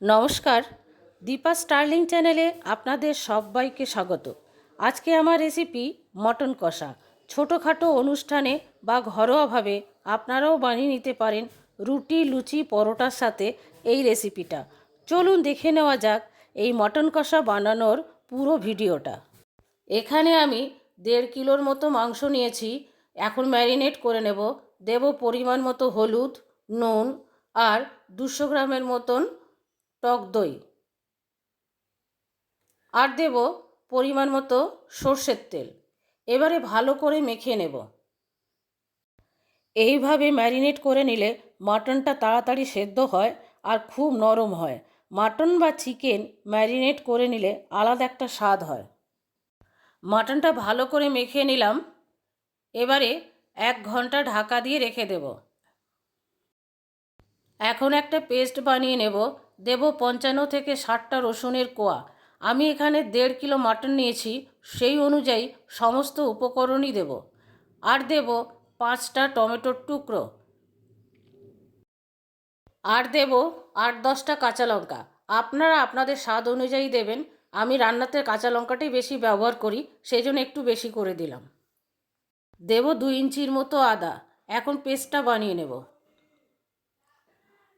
নমস্কার, দীপা স্টার্লিং চ্যানেলে আপনাদের সবাইকে স্বাগত। আজকে আমার রেসিপি মটন কষা। ছোটোখাটো অনুষ্ঠানে বা ঘরোয়াভাবে আপনারাও বানিয়ে নিতে পারেন রুটি, লুচি, পরোটার সাথে এই রেসিপিটা। চলুন দেখে নেওয়া যাক এই মটন কষা বানানোর পুরো ভিডিওটা। এখানে আমি 1.5 কিলোর মতো মাংস নিয়েছি। এখন ম্যারিনেট করে নেব। দেব পরিমাণ মতো হলুদ, নুন আর 200 গ্রামের মতন টক দই, আর দেব পরিমাণ মতো সর্ষের তেল। এবারে ভালো করে মেখে নেব। এইভাবে ম্যারিনেট করে নিলে মাটনটা তাড়াতাড়ি সেদ্ধ হয় আর খুব নরম হয়। মাটন বা চিকেন ম্যারিনেট করে নিলে আলাদা একটা স্বাদ হয়। মাটনটা ভালো করে মেখে নিলাম। এবারে 1 ঘন্টা ঢাকা দিয়ে রেখে দেব। এখন একটা পেস্ট বানিয়ে নেব। দেব 55 থেকে 60টা রসুনের কোয়া। আমি এখানে 1.5 কিলো মাটন নিয়েছি, সেই অনুযায়ী সমস্ত উপকরণই দেব। আর দেব 5টা টমেটোর টুকরো, আর দেব 8-10টা কাঁচা লঙ্কা। আপনারা আপনাদের স্বাদ অনুযায়ী দেবেন। আমি রান্নাতে কাঁচা লঙ্কাটাই বেশি ব্যবহার করি, সেই জন্য একটু বেশি করে দিলাম। দেব 2 ইঞ্চির মতো আদা। এখন পেস্টটা বানিয়ে নেব।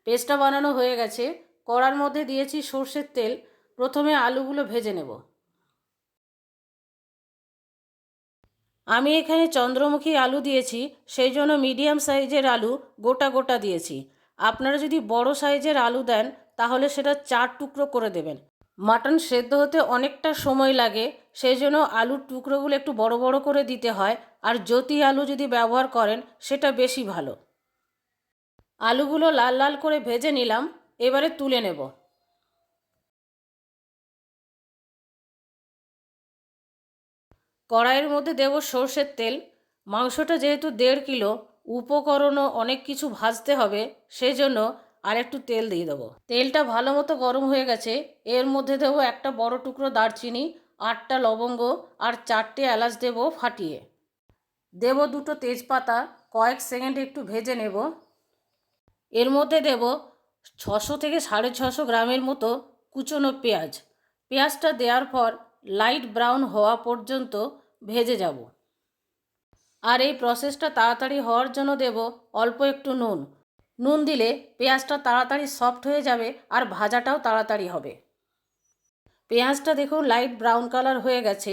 পেস্টটা বানানো হয়ে গেছে। কড়ার মধ্যে দিয়েছি সর্ষের তেল। প্রথমে আলুগুলো ভেজে নেব। আমি এখানে চন্দ্রমুখী আলু দিয়েছি, সেই জন্য মিডিয়াম সাইজের আলু গোটা গোটা দিয়েছি। আপনারা যদি বড় সাইজের আলু দেন তাহলে সেটা 4 টুকরো করে দেবেন। মাটন সেদ্ধ হতে অনেকটা সময় লাগে, সেই জন্য আলুর টুকরোগুলো একটু বড় বড় করে দিতে হয়। আর জ্যোতি আলু যদি ব্যবহার করেন সেটা বেশি ভালো। আলুগুলো লাল লাল করে ভেজে নিলাম। এবারে তুলে নেব। কড়াইয়ের মধ্যে দেব সর্ষের তেল। মাংসটা যেহেতু 1.5 কিলো, উপকরণও অনেক কিছু ভাজতে হবে, সেই জন্য আর একটু তেল দিয়ে দেবো। তেলটা ভালো মতো গরম হয়ে গেছে। এর মধ্যে দেবো একটা বড় টুকরো দারচিনি, 8টা লবঙ্গ আর 4টে এলাচ দেব ফাটিয়ে। দেব 2টো তেজপাতা, কয়েক সেকেন্ড একটু ভেজে নেব। এর মধ্যে দেব 600 থেকে 650 গ্রামের মতো কুচনো পেঁয়াজ। পেঁয়াজটা দেওয়ার পর লাইট ব্রাউন হওয়া পর্যন্ত ভেজে যাব। আর এই প্রসেসটা তাড়াতাড়ি হওয়ার জন্য দেব অল্প একটু নুন। নুন দিলে পেঁয়াজটা তাড়াতাড়ি সফট হয়ে যাবে আর ভাজাটাও তাড়াতাড়ি হবে। পেঁয়াজটা দেখুন লাইট ব্রাউন কালার হয়ে গেছে।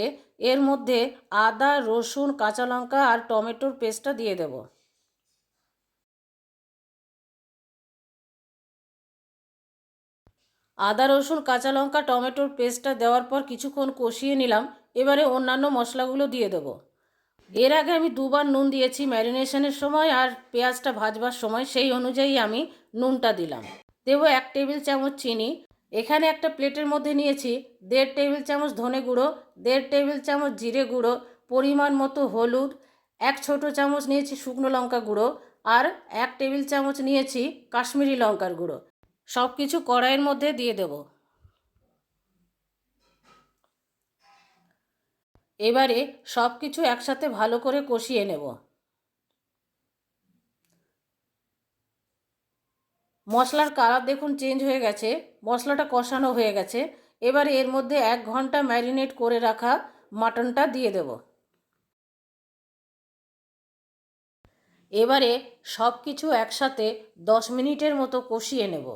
এর মধ্যে আদা, রসুন, কাঁচা লঙ্কা আর টমেটোর পেস্টটা দিয়ে দেব। আদা, রসুন, কাঁচা লঙ্কা, টমেটোর পেস্টটা দেওয়ার পর কিছুক্ষণ কষিয়ে নিলাম। এবারে অন্যান্য মশলাগুলো দিয়ে দেব। এর আগে আমি 2বার নুন দিয়েছি, ম্যারিনেশনের সময় আর পেঁয়াজটা ভাজবার সময়, সেই অনুযায়ী আমি নুনটা দিলাম। দেবো 1 টেবিল চামচ চিনি। এখানে একটা প্লেটের মধ্যে নিয়েছি 1.5 টেবিল চামচ ধনে গুঁড়ো, 1.5 টেবিল চামচ জিরে গুঁড়ো, পরিমাণ মতো হলুদ, 1 ছোটো চামচ নিয়েছি শুকনো লঙ্কা গুঁড়ো, আর 1 টেবিল চামচ নিয়েছি কাশ্মীরি লঙ্কার গুঁড়ো। সব কিছু কড়াইয়ের মধ্যে দিয়ে দেব। এবারে সব কিছু একসাথে ভালো করে কষিয়ে নেব। মশলার কালার দেখুন চেঞ্জ হয়ে গেছে, মশলাটা কষানো হয়ে গেছে। এবারে এর মধ্যে 1 ঘন্টা ম্যারিনেট করে রাখা মাটনটা দিয়ে দেব। এবারে সব কিছু একসাথে 10 মিনিটের মতো কষিয়ে নেব।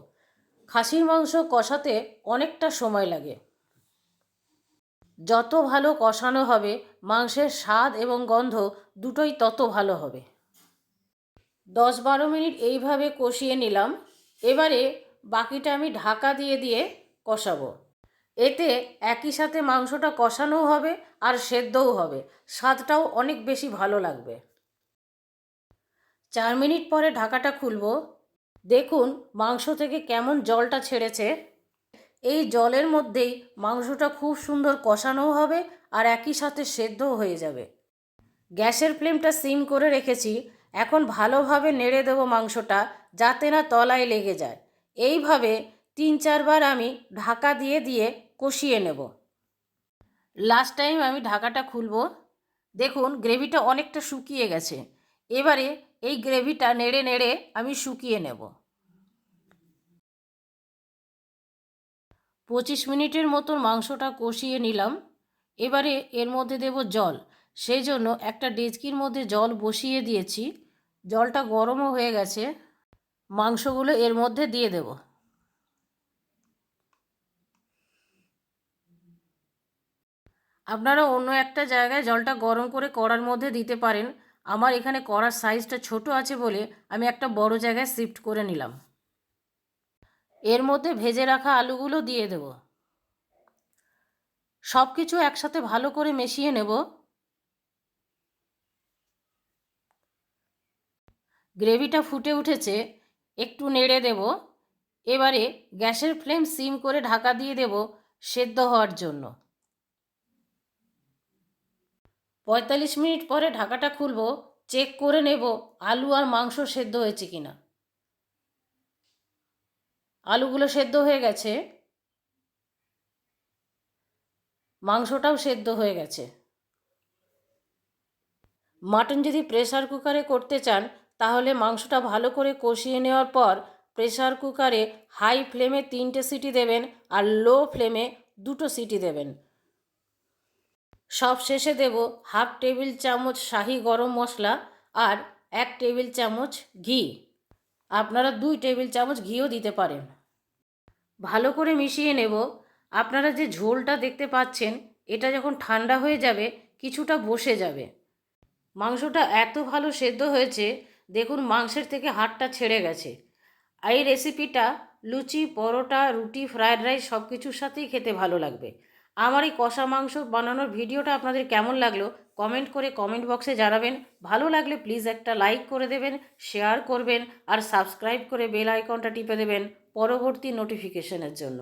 খাসির মাংস কষাতে অনেকটা সময় লাগে। যত ভালো কষানো হবে মাংসের স্বাদ এবং গন্ধ দুটোই তত ভালো হবে। 10-12 মিনিট এইভাবে কষিয়ে নিলাম। এবারে বাকিটা আমি ঢাকা দিয়ে দিয়ে কষাবো। এতে একই সাথে মাংসটা কষানোও হবে আর সেদ্ধও হবে, স্বাদটাও অনেক বেশি ভালো লাগবে। 4 মিনিট পরে ঢাকাটা খুলব। দেখুন মাংস থেকে কেমন জলটা ছেড়েছে। এই জলের মধ্যেই মাংসটা খুব সুন্দর কষানোও হবে আর একই সাথে সেদ্ধও হয়ে যাবে। গ্যাসের ফ্লেমটা সিম করে রেখেছি। এখন ভালোভাবে নেড়ে দেবো মাংসটা, যাতে না তলায় লেগে যায়। এইভাবে 3-4 বার আমি ঢাকা দিয়ে দিয়ে কষিয়ে নেব। লাস্ট টাইম আমি ঢাকাটা খুলব। দেখুন গ্রেভিটা অনেকটা শুকিয়ে গেছে। এবারে এই গ্রেভিটা নেড়ে নেড়ে আমি শুকিয়ে নেব। 25 মিনিটের মতন মাংসটা কষিয়ে নিলাম। এবারে এর মধ্যে দেব জল। সেই জন্য একটা ডেচকির মধ্যে জল বসিয়ে দিয়েছি। জলটা গরমও হয়ে গেছে। মাংসগুলো এর মধ্যে দিয়ে দেব। আপনারা অন্য একটা জায়গায় জলটা গরম করে কড়ার মধ্যে দিতে পারেন। আমার এখানে কড়ার সাইজটা ছোট আছে বলে আমি একটা বড় জায়গায় শিফট করে নিলাম। এর মধ্যে ভেজে রাখা আলুগুলো দিয়ে দেব। সব কিছু একসাথে ভালো করে মিশিয়ে নেব। গ্রেভিটা ফুটে উঠেছে, একটু নেড়ে দেব। এবারে গ্যাসের ফ্লেম সিম করে ঢাকা দিয়ে দেব সেদ্ধ হওয়ার জন্য। 45 মিনিট পরে ঢাকাটা খুলব, চেক করে নেব আলু আর মাংস সেদ্ধ হয়েছে কিনা। আলুগুলো সেদ্ধ হয়ে গেছে, মাংসটাও সেদ্ধ হয়ে গেছে। মাটন যদি প্রেসার কুকারে করতে চান তাহলে মাংসটা ভালো করে কষিয়ে নেওয়ার পর প্রেসার কুকারে হাই ফ্লেমে 3টে সিটি দেবেন আর লো ফ্লেমে 2টো সিটি দেবেন। সব শেষে দেব হাফ টেবিল চামচ শাহি গরম মশলা আর 1 টেবিল চামচ ঘি। আপনারা 2 টেবিল চামচ ঘিও দিতে পারেন। ভালো করে মিশিয়ে নেব। আপনারা যে ঝোলটা দেখতে পাচ্ছেন এটা যখন ঠান্ডা হয়ে যাবে কিছুটা বসে যাবে। মাংসটা এত ভালো সেদ্ধ হয়েছে, দেখুন মাংসের থেকে হাড়টা ছেড়ে গেছে। এই রেসিপিটা লুচি, পরোটা, রুটি, ফ্রায়েড রাইস সব কিছুর সাথেই খেতে ভালো লাগবে। আমার এই কষা মাংস বানানোর ভিডিওটা আপনাদের কেমন লাগলো কমেন্ট করে কমেন্ট বক্সে জানাবেন। ভালো লাগলে প্লিজ একটা লাইক করে দেবেন, শেয়ার করবেন আর সাবস্ক্রাইব করে বেল আইকনটা টিপে দেবেন পরবর্তী নোটিফিকেশনের জন্য।